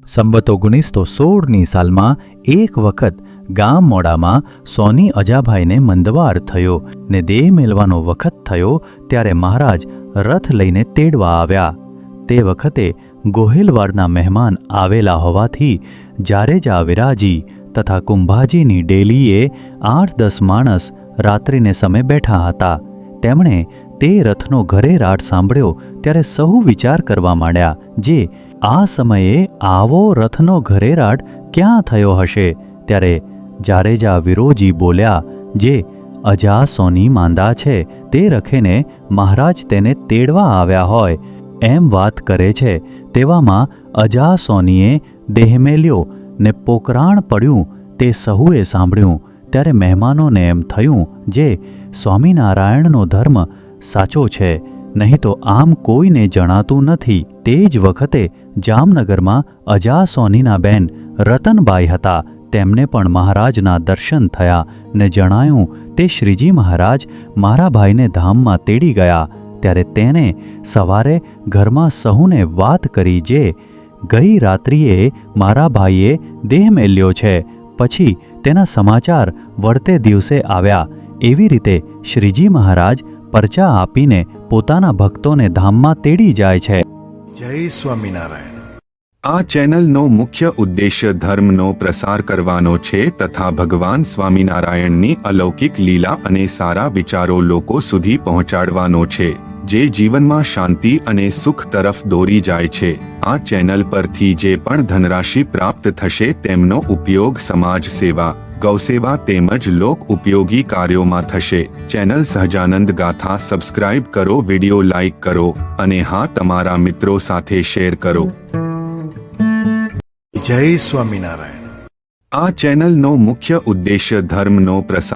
સંવત 1916ની સાલમાં એક વખત ગામ મોડામાં સોની અજાભાઈને મંદવાર થયો ને દેહ મેલવાનો વખત થયો ત્યારે મહારાજ રથ લઈને તેડવા આવ્યા. તે વખતે ગોહિલવાડના મહેમાન આવેલા હોવાથી જારેજા વિરાજી તથા કુંભાજીની ડેલીએ 8-10 માણસ રાત્રિને સમય બેઠા હતા. તેમણે તે રથનો ઘરેરાટ સાંભળ્યો ત્યારે સહુ વિચાર કરવા માંડ્યા, જે આ સમયે આવો રથનો ઘરેરાટ ક્યાં થયો હશે? ત્યારે જારેજા વિરોજી બોલ્યા, જે અજા સોની માંદા છે તે રખેને મહારાજ તેને તેડવા આવ્યા હોય એમ વાત કરે છે. તેવામાં અજા સોનીએ દેહ મેલ્યો ને પોકરાણ પડ્યું તે સહુએ સાંભળ્યું. ત્યારે મહેમાનોને એમ થયું, જે સ્વામિનારાયણનો ધર્મ સાચો છે, નહીં તો આમ કોઈને જણાતું નથી. તે જ વખતે જામનગરમાં અજા સોનીના બેન રતનબાઈ હતા. તેમને પણ મહારાજના દર્શન થયા ને જણાયું તે શ્રીજી મહારાજ મારા ભાઈને ધામમાં તેડી ગયા. ત્યારે તેને સવારે ઘરમાં સહુને વાત કરી, જે ગઈ રાત્રિએ મારા ભાઈએ દેહ મેલ્યો છે. પછી તેના સમાચાર વળતે દિવસે આવ્યા. એવી રીતે શ્રીજી મહારાજ પરચા આપીને પોતાના ભક્તોને ધામમાં તેડી જાય છે. જય સ્વામિનારાયણ. આ ચેનલનો મુખ્ય ઉદ્દેશ્ય ધર્મનો પ્રસાર કરવાનો છે તથા ભગવાન સ્વામિનારાયણની અલૌકિક લીલા અને સારા વિચારો લોકો સુધી પહોંચાડવાનો છે, જે જીવનમાં શાંતિ અને સુખ તરફ દોરી જાય છે. આ ચેનલ પરથી જે પણ ધનરાશિ પ્રાપ્ત થશે તેમનો ઉપયોગ સમાજ સેવા, ગૌસેવા તેમજ લોક ઉપયોગી કાર્યોમાં થશે. ચેનલ સહજાનંદ ગાથા સબસ્ક્રાઇબ કરો, વિડિયો લાઇક કરો અને હા, તમારા મિત્રો સાથે શેર કરો. જય સ્વામિનારાયણ. આ ચેનલનો મુખ્ય ઉદ્દેશ્ય ધર્મનો પ્રસાર